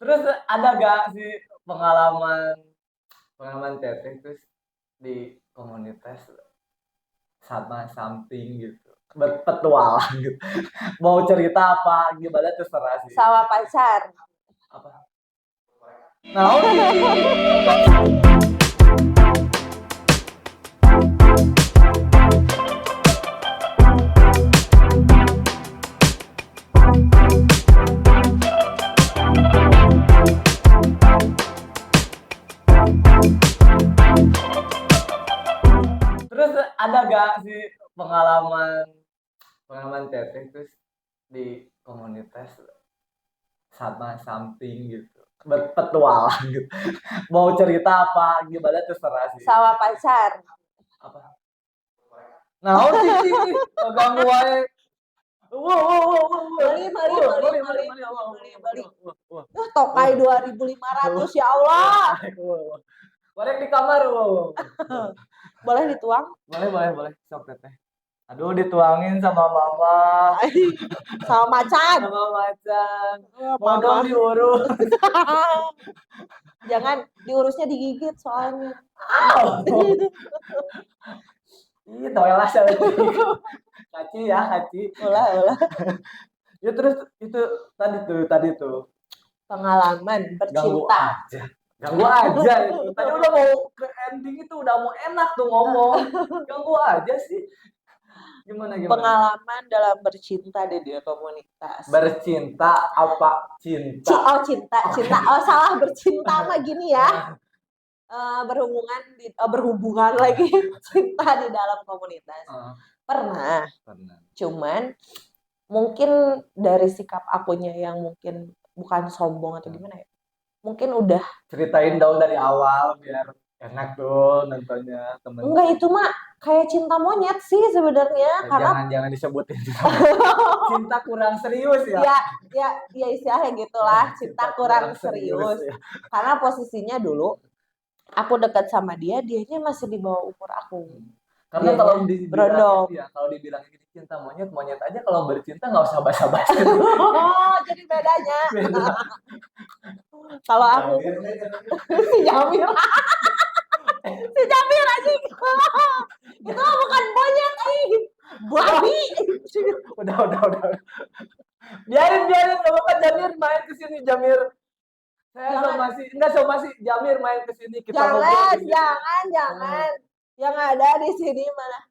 Terus ada gak sih pengalaman pengalaman teteh terus di komunitas sama something gitu berpetualang gitu mau cerita apa gimana terserah sih Sama pacar. apa nah terus ada gak sih pengalaman pengalaman teteh terus di komunitas sama something gitu berpetualang gitu mau cerita apa gimana terserah sih Sama pacar. apa nah sih ganggu wae Beli. Tokai 2.500 ya Allah. Bareng di kamar, Boleh dituang? Boleh. Sok teteh. Aduh, dituangin sama mama. Sama macan. Sama macan. Mau dong diurus. Jangan diurusnya digigit soalnya. Ih, toelah saya. Kaci ya, kaci. Ulah. Ya terus itu tadi tuh. Pengalaman bercinta. Ganggu aja itu. Tadi udah mau ke ending itu udah mau enak tuh ngomong. Ganggu aja sih. Gimana? Pengalaman dalam bercinta di komunitas. Bercinta apa cinta? Cinta. Oh, salah, bercinta mah gini ya. Berhubungan lagi cinta di dalam komunitas. Pernah. Cuman mungkin dari sikap akunya yang mungkin bukan sombong atau gimana ya. Mungkin udah ceritain dong dari awal biar enak tuh nontonnya temen. Enggak, itu mah kayak cinta monyet sih sebenarnya, karena jangan disebutin cinta kurang serius ya. Ya istilahnya gitulah, cinta kurang serius. Ya. Karena posisinya dulu aku dekat sama dianya masih di bawah umur aku. Karena kalau dibilang kalau dibilang gini cinta monyet aja, kalau bercinta nggak usah basa-basi. Jadi bedanya. Kalau aku si Jamil aja itu bukan monyet babi. Udah. Biarin nggak apa-apa. Jamir main kesini, Jamir. Saya somasi Jamir main kesini, kita jangan. Yang ada di sini malah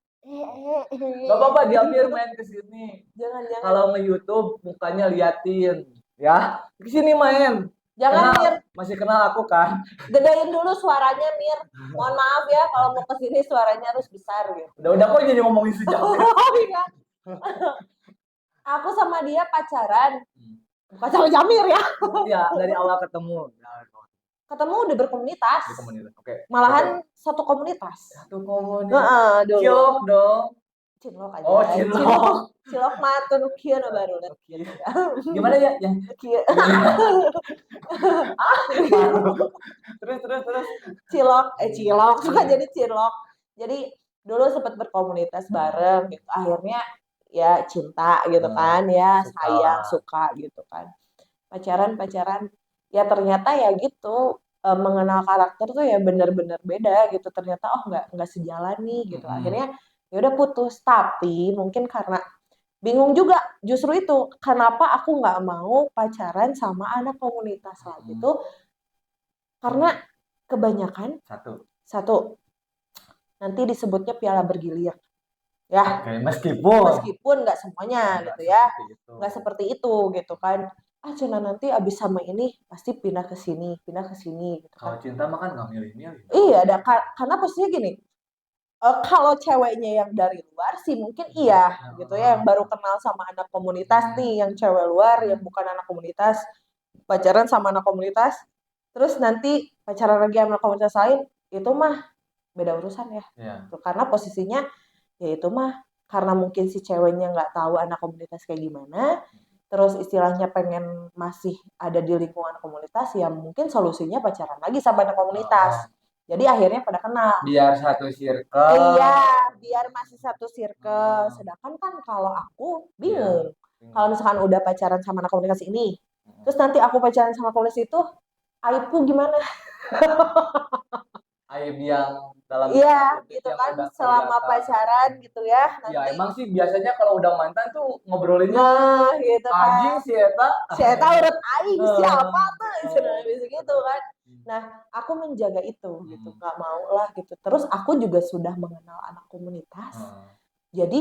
gak apa-apa, Jamir main kesini. Jangan. Kalau nge-YouTube mukanya liatin ya, kesini main. Jangan, Mir. Masih kenal aku kan? Gedein dulu suaranya, Mir. Mohon maaf ya kalau mau kesini suaranya harus besar gitu. Udah kok jadi ngomongin si Jamir. Iya. Aku sama dia pacaran. Bukan sama Jamir ya. Iya, dari awal ketemu udah berkomunitas. Oke. Malahan satu komunitas. Dulu. Cilok dong. Cilok aja. Oh, cilok. Cilok mah tuh kieu baru. Gimana ya? Yang kieu. Terus. Cilok suka jadi cilok. Jadi dulu sempat berkomunitas bareng gitu. Akhirnya ya cinta gitu kan, ya sayang, suka gitu kan. Pacaran ya ternyata ya gitu, mengenal karakter tuh ya benar-benar beda gitu. Ternyata nggak sejalan nih gitu. Akhirnya ya udah putus. Tapi mungkin karena bingung juga, justru itu kenapa aku nggak mau pacaran sama anak komunitas lagi tuh, karena kebanyakan satu nanti disebutnya piala bergilir ya. Okay, meskipun nggak semuanya gitu ya, nggak seperti itu gitu kan. Cina nanti abis sama ini pasti pindah ke sini gitu kan. Kalau cinta mah kan nggak milih-milih. Iya, karena posisinya gini, kalau ceweknya yang dari luar sih mungkin iya gitu ya, yang baru kenal sama anak komunitas nih, yang cewek luar yang bukan anak komunitas pacaran sama anak komunitas, terus nanti pacaran lagi sama anak komunitas lain, itu mah beda urusan ya. Karena posisinya ya itu mah karena mungkin si ceweknya nggak tahu anak komunitas kayak gimana, terus istilahnya pengen masih ada di lingkungan komunitas, ya mungkin solusinya pacaran lagi sama anak komunitas. Jadi akhirnya pada kenal. Biar satu circle. Iya, biar masih satu circle. Sedangkan kan kalau aku bingung. Kalau misalkan udah pacaran sama anak komunitas ini, Terus nanti aku pacaran sama komunitas itu, aibku gimana? Aib yang dalam Iya, kutip gitu yang kan udah selama kelihatan. pacaran gitu ya Ya nanti. emang sih biasanya kalau udah mantan tuh ngobrolinnya Nah, gitu anjing kan. si Eta. Saya tahu urut aing siapa tuh, Eh, bisa gitu kan. Nah, aku menjaga itu gitu, hmm, nggak mau lah gitu. Terus aku juga sudah mengenal anak komunitas. hmm, Jadi,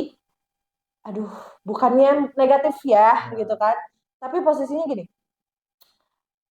aduh, bukannya negatif ya ya, gitu kan. Tapi posisinya gini,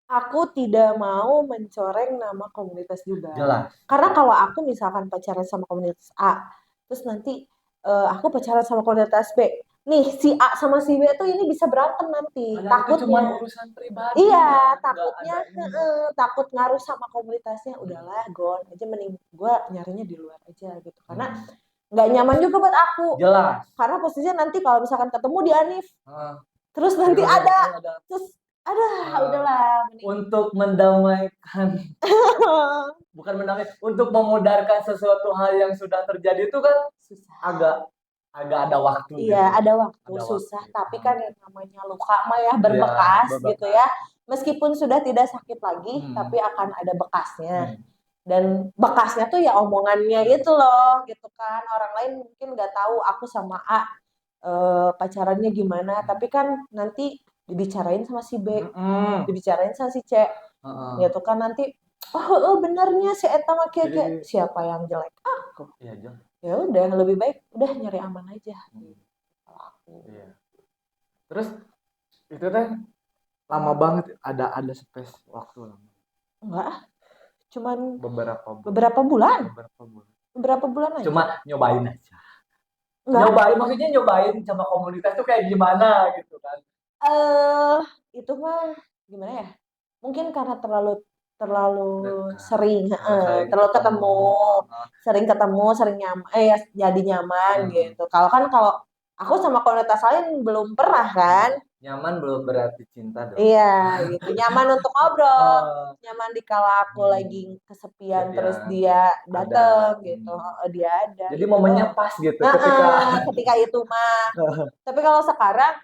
aku tidak mau mencoreng nama komunitas juga. jelas. Karena kalau aku misalkan pacaran sama komunitas A, terus nanti aku pacaran sama komunitas B. Nih, si A sama si B tuh ini bisa berantem nanti. Padahal itu cuma Takutnya. urusan pribadi ya, Iya, nggak takutnya ada ini. takut ngaruh sama komunitasnya. Hmm, Udahlah, gone aja mending gue nyarinya di luar aja gitu. Karena hmm, nggak nyaman juga buat aku. jelas. Karena posisinya nanti kalau misalkan ketemu di Anif, Ah, terus nanti tiba-tiba ada, ada terus ada, ah, udahlah mending. untuk mendamaikan, bukan mendamaikan, untuk memudarkan sesuatu hal yang sudah terjadi itu kan Susah. agak agak ada waktu Iya, gitu. ada waktu Ada susah, waktu. tapi kan yang namanya luka mah ya Iya, berbekas gitu berbakat. ya. Meskipun sudah tidak sakit lagi, tapi Hmm, akan ada bekasnya. hmm, Dan bekasnya tuh ya omongannya itu loh gitu kan. Orang lain mungkin nggak tahu aku sama A pacarannya gimana, tapi kan nanti dibicarain sama si B, hmm, dibicarain sama si C, hmm. gitu kan nanti. Oh, benernya si Eta mah kayak Jadi siapa yang jelek? Aku. iya Jong. Ya udah lebih baik udah nyari aman aja. Hmm, Kalau aku. iya. Terus itu teh lama banget ada space waktu lama. Enggak, cuman Beberapa bulan. beberapa bulan, Beberapa bulan. beberapa bulan aja. Cuma nyobain aja. Enggak, Nyobain maksudnya nyobain sama komunitas tuh kayak gimana gitu kan. eh itu mah gimana ya? Mungkin karena terlalu terlalu Dekat. sering, Sering terlalu ketemu. ketemu, sering nyaman, ya jadi nyaman Hmm. gitu. Kalau aku sama komunitas lain belum pernah kan, Nyaman belum berarti cinta dong. iya gitu. Nyaman untuk ngobrol, Oh, nyaman di kala aku lagi kesepian terus sepian dia ada. dateng gitu, dia ada Jadi itu momennya doang. pas gitu Nah, ketika ketika itu mah. Tapi kalau sekarang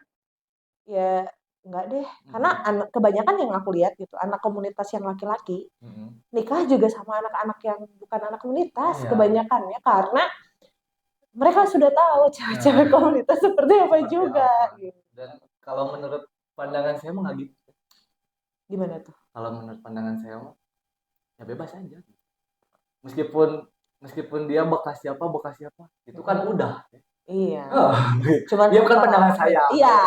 ya enggak deh, karena kebanyakan yang aku lihat gitu, anak komunitas yang laki-laki nikah juga sama anak-anak yang bukan anak komunitas iya. kebanyakannya karena mereka sudah tahu cewek-cewek Nah, komunitas seperti apa seperti juga apa. gitu. Dan kalau menurut pandangan saya mah nggak gitu. Gimana tuh? Kalau menurut pandangan saya mah ya bebas aja. Meskipun meskipun dia bekas siapa itu kan udah. Iya. Oh, Cuman dia bukan kalau pandangan orang saya. iya,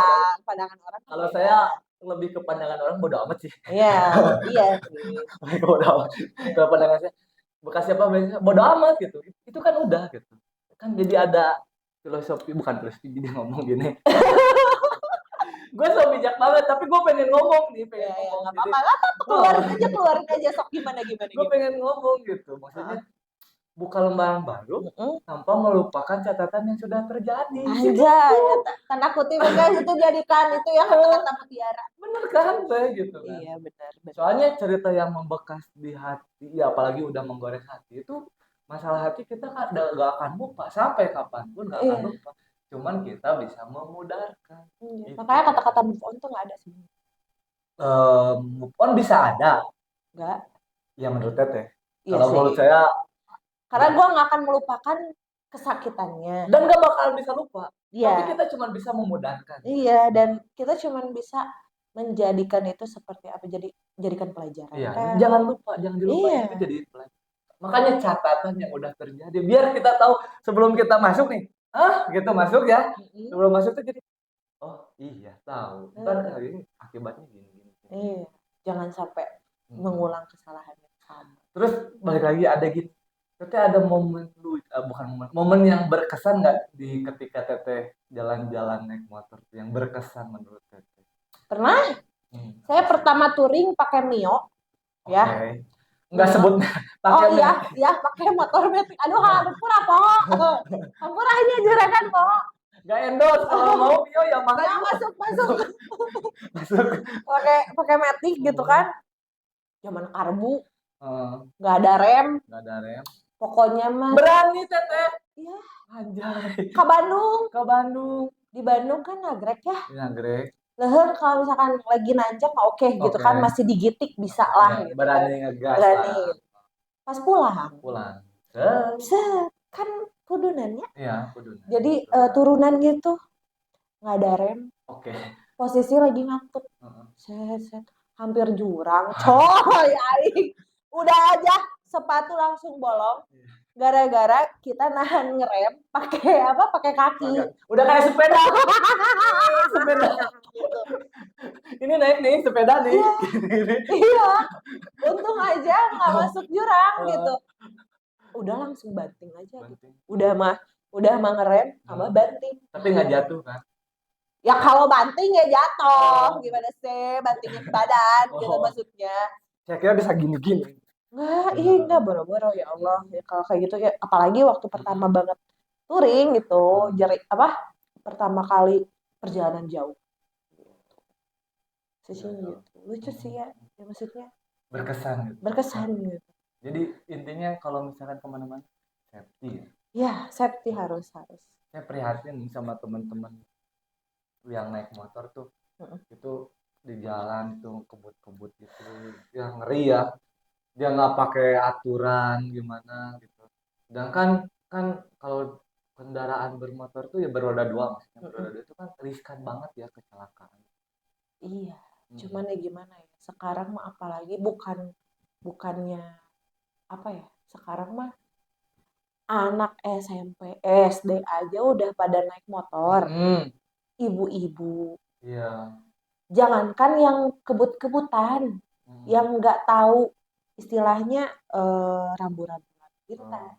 pandangan orang kan Kalau beda. saya lebih ke pandangan orang bodo amat sih. Iya, iya sih. Lebih ke bodo amat. Kalau pandangan saya bekas siapa biasanya bodo amat gitu. Itu kan udah gitu. Kan jadi ada filosofi bukan filosofi jadi ngomong gini. Gue so bijak banget tapi gue pengen ngomong nih, pengen Iya, iya, ngomong. nggak Jadi apa-apa, nggak apa-apa, keluarin aja, sok gimana, gue gimana. pengen ngomong gitu. Heeh. Maksudnya buka lembaran baru Heeh. tanpa melupakan catatan yang sudah terjadi. Anjay, tanda kutip guys itu jadikan itu ya kata-kata mutiara. Bener kan teh gitu kan. Iya benar, benar. Soalnya cerita yang membekas di hati, ya apalagi udah menggores hati itu masalah hati kita kan gak akan lupa sampai kapanpun gak akan Iya. lupa. Cuman kita bisa memudarkan. Iya. Itu. Makanya kata-kata move on tuh nggak ada sih. Move on bisa ada, Nggak. ya menurut Teteh. Iya Kalau sih. menurut saya Karena gue nggak akan melupakan kesakitannya. dan gak bakal bisa lupa. Iya. Tapi kita cuma bisa memudarkan. Iya, dan kita cuma bisa menjadikan itu seperti apa? Jadikan pelajaran. Iya, Kan? jangan lupa, jangan dilupain Iya. itu jadi pelajaran. Makanya catatan yang udah terjadi biar kita tahu sebelum kita masuk nih. Gitu masuk ya. Sebelum masuk tuh jadi oh iya tahu. Ntar kali ini akibatnya gini. Iya. Jangan sampai mengulang kesalahan yang sama. Terus balik lagi ada gitu. Teteh ada momen bukan momen yang berkesan nggak di ketika Teteh jalan-jalan naik motor yang berkesan menurut Teteh? Pernah? Saya pertama touring pakai Mio. Ya. Nggak sebut pakai iya pakai motor metik. Aduh, hampura po. Hampura ini juragan po. Nggak endorse kalau mau Mio ya makanya masuk. Masuk. Pakai metik gitu kan. Zaman karbu. Nggak ada rem. Pokoknya mah berani Teteh. Iya. Anjay. Ke Bandung. Ke Bandung. Di Bandung kan nagrek ya. Nagrek. Leuheung kalau misalkan lagi nanjak mah oke gitu Oke. kan, masih digitik bisa lah Ya, gitu kan, berani ngegas berani. lah. Pas pulang, Pulang. set, kan kudunannya. Iya, kudunya. Jadi turunan gitu, nggak ada rem, Oke. posisi lagi ngantuk. Heeh. Set, set, hampir jurang, coy, aing. Udah aja sepatu langsung bolong. Gara-gara kita nahan ngerem pakai apa? Pakai kaki. Udah kayak sepeda. Sepeda. Gitu. Ini naik nih sepeda nih. Iya, Gini. iya. Untung aja nggak masuk jurang gitu. Heeh. Udah langsung banting aja gitu. Banting. Udah mah ngerem sama banting. Tapi nggak jatuh kan? Ya kalau banting ya jatuh, gimana sih bantingin badan gitu Oh, maksudnya. saya kira bisa gini-gini. Enggak boro-boro ya Allah. Ya, kalau kayak gitu ya apalagi waktu pertama banget touring gitu, jeri apa? Pertama kali perjalanan jauh. Sih gitu. Lucu sih ya maksudnya Berkesan gitu. berkesan gitu. Jadi intinya kalau misalkan kemana-mana safety ya. Ya, safety harus. Saya prihatin sama teman-teman yang naik motor tuh. Itu di jalan tuh kebut-kebut gitu. Ya ngeri ya. Dia nggak pakai aturan gimana gitu. Sedangkan kan kalau kendaraan bermotor tuh ya beroda dua, maksudnya beroda dua itu kan riskan banget ya kecelakaan. Iya, cuman ya gimana ya? Sekarang mah apalagi bukannya apa ya? Sekarang mah anak SMP, SD aja udah pada naik motor. Ibu-ibu. Iya. Jangankan yang kebut-kebutan, yang nggak tahu istilahnya rambu-rambu lalu lintas.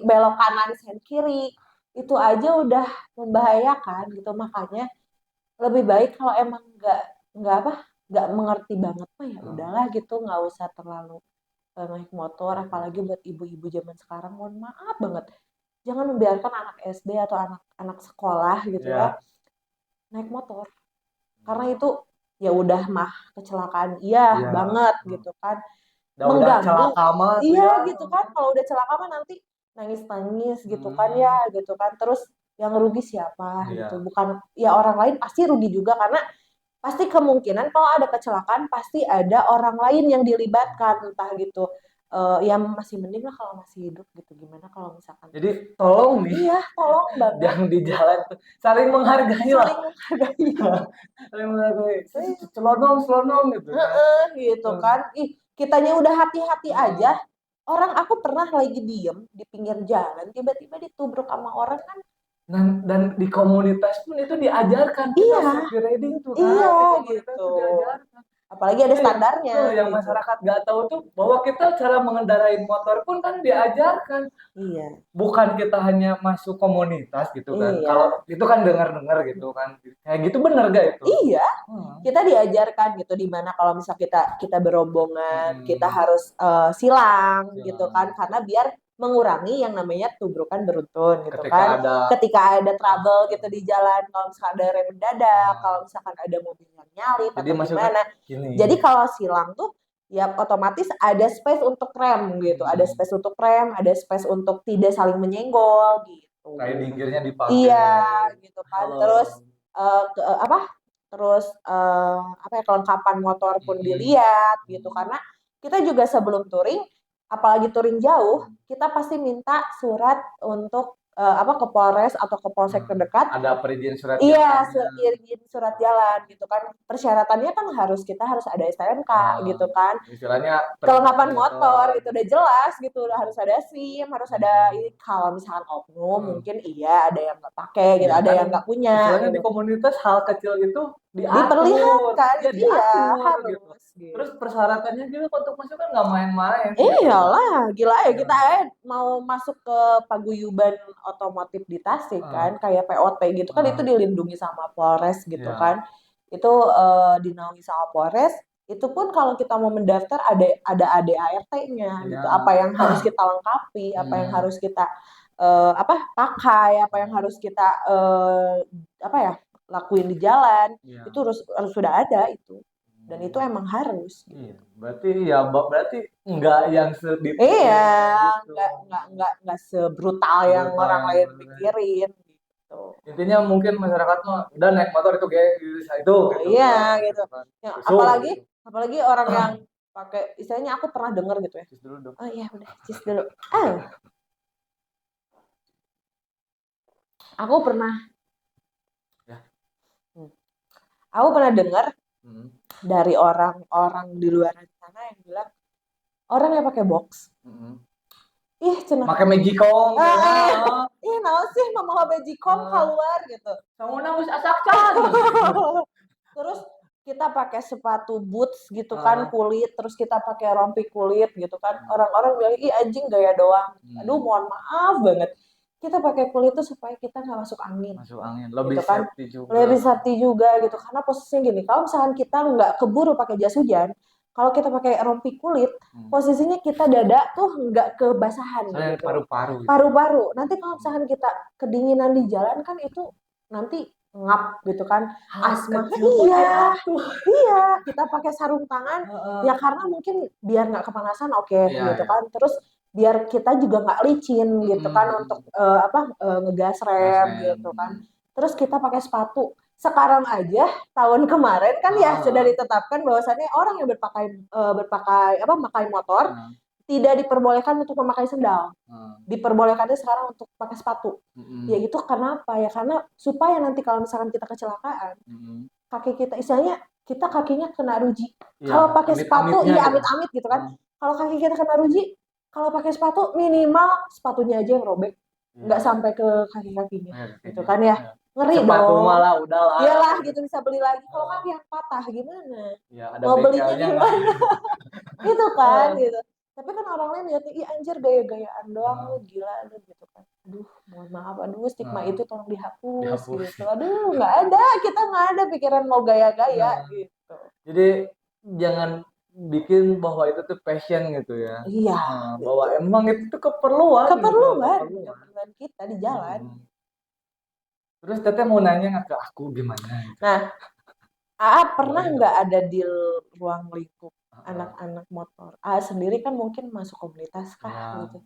Belok kanan, sen kiri, itu aja udah membahayakan gitu. Makanya lebih baik kalau emang nggak mengerti banget mah ya udahlah gitu, nggak usah terlalu naik motor, apalagi buat ibu-ibu zaman sekarang, mohon maaf banget, jangan membiarkan anak SD atau anak sekolah gitu ya naik motor, karena itu ya udah mah kecelakaan iya banget gitu kan, Udah mengganggu celaka mah tuh iya ya. gitu kan, kalau udah celaka mah nanti nangis gitu kan ya gitu kan, terus yang rugi siapa gitu, bukan ya orang lain pasti rugi juga, karena pasti kemungkinan kalau ada kecelakaan pasti ada orang lain yang dilibatkan, entah gitu yang masih mending lah kalau masih hidup gitu, gimana kalau misalkan Jadi tolong nih, iya tolong banget yang di jalan tuh saling menghargai lah. saling menghargai Saling menghargai. Selonong gitu kan. gitu kan, kitanya udah hati-hati aja, orang aku pernah lagi diem di pinggir jalan tiba-tiba ditubruk sama orang kan. Dan di komunitas pun itu diajarkan kita safety riding tuh kan. Iya di komunitas gitu, tuh diajarkan. apalagi ada standarnya Yang gitu. masyarakat nggak tahu tuh bahwa kita cara mengendarai motor pun kan diajarkan. Iya. Bukan kita hanya masuk komunitas gitu kan. Iya. Kalau itu kan dengar-dengar gitu kan. Kayak gitu bener gak itu? Iya. Kita diajarkan gitu, di mana kalau misal kita berombongan, kita harus silang gitu kan, karena biar mengurangi yang namanya tubrukan beruntun gitu ketika ada trouble gitu di jalan, kalau misalkan ada rem mendadak, kalau misalkan ada mobil yang nyalip atau gimana. Jadi kalau silang tuh ya otomatis ada space untuk rem gitu, ada space untuk rem, ada space untuk tidak saling menyenggol gitu. Riding gear-nya dipakai. Iya gitu kan. Terus terus apa ya, kelengkapan motor pun dilihat gitu, karena kita juga sebelum touring, apalagi touring jauh, kita pasti minta surat untuk ke Polres atau ke Polsek terdekat. Ada perizinan surat jalan. Iya, izin surat jalan gitu kan. Persyaratannya kan kita harus ada STNK gitu kan. Istilahnya kelengkapan motor itu udah jelas gitu, udah harus ada SIM, harus ada ini, kalau misalkan oknum mungkin iya ada yang nggak pakai gitu, ada yang nggak punya. Istilahnya di komunitas hal kecil itu diperlihatkan, iya harus. Gitu. Terus persyaratannya juga untuk masuk kan nggak main-main. Iyalah, gila ya, kita mau masuk ke paguyuban otomotif di Tasik kan, kayak POT gitu kan, itu dilindungi sama Polres gitu kan, itu dinaungi sama Polres. Itu pun kalau kita mau mendaftar ada ADART-nya gitu, apa yang harus kita lengkapi, apa yang harus kita pakai, apa yang harus kita lakuin di jalan, itu harus sudah ada itu. Dan itu emang harus. Iya, berarti enggak yang sedetail. Iya, enggak sebrutal yang orang lain pikirin. gitu. Intinya mungkin masyarakat mah udah naik motor itu kayak itu gitu Iya kan, gitu. kan. Ya, Busuk gitu. apalagi orang yang pakai, istilahnya aku pernah dengar gitu ya. Terus dulu dong. Oh iya udah, cis dulu. Aku pernah Ya. Aku pernah dengar Hmm. dari orang-orang di luar sana yang bilang orang yang pakai box. Hmm. Ih, cenah. Pakai Magicom ya. Ih, naon sih mama Magicom keluar gitu. Samuna geus asakcan. Terus kita pakai sepatu boots gitu kan kulit, terus kita pakai rompi kulit gitu kan. Orang-orang bilang, "Ih, anjing gaya doang." Aduh, mohon maaf banget. Kita pakai kulit itu supaya kita nggak masuk angin. Masuk angin, lebih gitu kan. safety juga. Lebih safety juga gitu. Karena posisinya gini, kalau misalkan kita nggak keburu pakai jas hujan, kalau kita pakai rompi kulit, posisinya kita dada tuh nggak kebasahan gitu. Paru-paru. Gitu. Paru-paru. Nanti kalau misalkan kita kedinginan di jalan kan itu nanti ngap gitu kan, asma. Iya, kita pakai sarung tangan ya karena mungkin biar nggak kepanasan gitu kan. Terus biar kita juga nggak licin gitu kan untuk ngegas rem gitu kan. Terus kita pakai sepatu. Sekarang aja tahun kemarin kan ya sudah ditetapkan bahwasannya orang yang memakai motor tidak diperbolehkan untuk memakai sendal. Diperbolehkannya sekarang untuk pakai sepatu. Ya itu kenapa? Ya karena supaya nanti kalau misalkan kita kecelakaan, kaki kita istilahnya kita kakinya kena ruji. Kalau pakai sepatu, iya amit-amit gitu kan. Kalau kaki kita kena ruji, kalau pakai sepatu minimal sepatunya aja yang robek, nggak sampai ke kaki-kakinya, gitu kan ya. Ngeri sepatu dong. malah udahlah. Iyalah gitu bisa beli lagi. Kalau kaki yang patah gimana? Ya, ada mau belinya bengkelnya. gimana? Gitu kan gitu. Tapi kan orang lain lihatnya, ih anjir gaya-gayaan doang lu gila lu gitu kan. Aduh, mohon maaf, aduh stigma itu tolong dihapus gitu. Aduh, nggak ada, kita nggak ada pikiran mau gaya-gaya gitu. Jadi jangan bikin bahwa itu tuh passion gitu ya. Iya. Bahwa emang itu tuh keperluan kita di jalan. Terus teteh mau nanya nggak ke aku gimana? Gitu. Nah, pernah nggak ada di ruang lingkup anak-anak motor? Sendiri kan mungkin masuk komunitas kah gitu?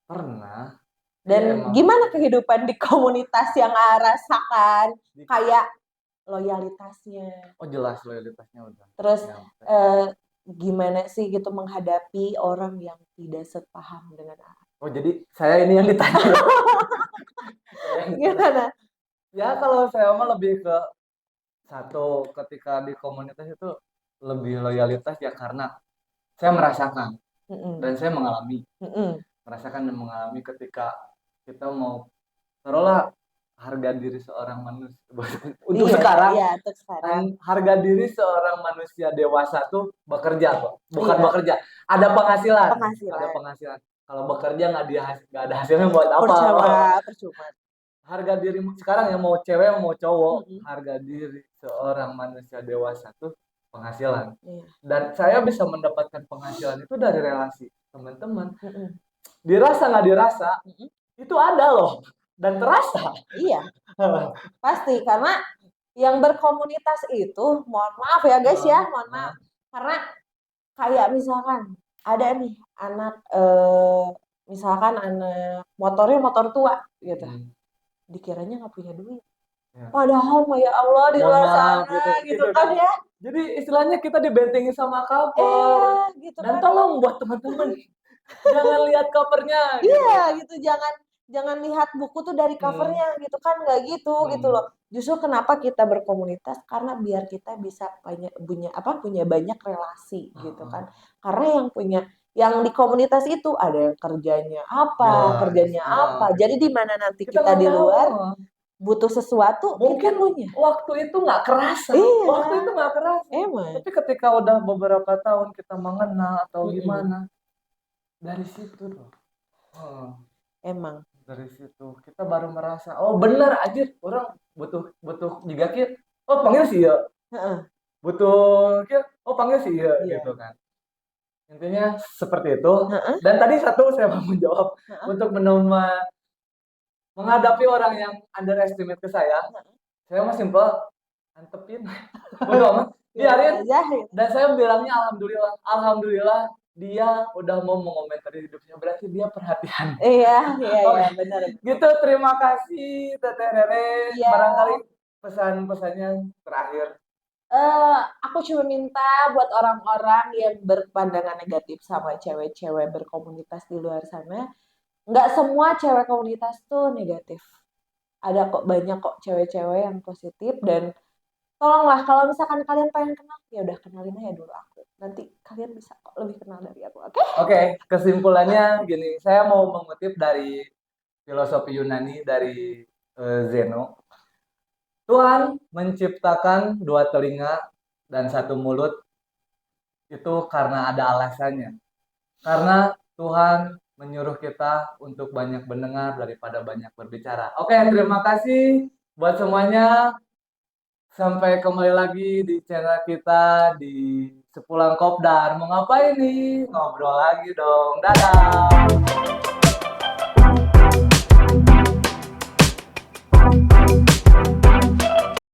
Pernah. Dan gimana kehidupan di komunitas yang rasakan? Kayak loyalitasnya. Oh jelas loyalitasnya udah. Terus gimana sih gitu menghadapi orang yang tidak sepaham dengan Oh jadi saya ini yang ditanya. Gimana? Ya kalau saya mah lebih ke satu ketika di komunitas itu lebih loyalitas ya karena saya merasakan dan saya mengalami merasakan dan mengalami ketika kita mau taruhlah harga diri seorang manusia untuk sekarang harga diri seorang manusia dewasa tuh bekerja kok bukan bekerja ada penghasilan. Kalau bekerja nggak ada hasilnya buat apa percuma. Harga diri sekarang ya mau cewek mau cowok harga diri seorang manusia dewasa tuh penghasilan dan saya bisa mendapatkan penghasilan itu dari relasi teman-teman dirasa nggak dirasa itu ada loh dan terasa. Iya pasti karena yang berkomunitas itu mohon maaf ya guys ya mohon maaf karena kayak misalkan ada nih anak misalkan anak motornya motor tua gitu dikiranya nggak punya duit padahal ya Allah di luar sana gitu kan ya jadi istilahnya kita dibentengi sama cover gitu dan tolong buat teman-teman jangan lihat covernya gitu jangan lihat buku tuh dari covernya gitu kan nggak gitu loh justru kenapa kita berkomunitas karena biar kita bisa punya banyak relasi gitu kan karena yang di komunitas itu ada yang kerjanya apa jadi di mana nanti kita di luar butuh sesuatu mungkin waktu itu nggak kerasa emang tapi ketika udah beberapa tahun kita mengenal atau gimana dari situ loh emang dari situ kita baru merasa oh benar aja orang butuh juga kita oh panggil sih ya butuh kita oh panggil sih ya gitu kan intinya seperti itu dan tadi satu saya mau menjawab untuk menghadapi orang yang underestimate ke saya mah simpel antepin bodo amat biarin dan saya bilangnya alhamdulillah dia udah mau mengomentari hidupnya, berarti dia perhatian. Iya, Oke, benar. gitu. Terima kasih Teteh Rere. Iya. Barangkali pesan-pesannya terakhir. Aku cuma minta buat orang-orang yang berpandangan negatif sama cewek-cewek berkomunitas di luar sana, nggak semua cewek komunitas tuh negatif. Ada kok banyak kok cewek-cewek yang positif dan tolonglah kalau misalkan kalian pengen kenal, ya udah kenalin aja dulu aku. Nanti kalian bisa kok lebih kenal dari aku, oke? Oke, kesimpulannya gini, saya mau mengutip dari filosofi Yunani dari Zeno. Tuhan menciptakan dua telinga dan satu mulut itu karena ada alasannya. Karena Tuhan menyuruh kita untuk banyak mendengar daripada banyak berbicara. Oke, terima kasih buat semuanya. Sampai kembali lagi di channel kita di Sepulang Kopdar. Mau ngapain nih? Ngobrol lagi dong. Dadah.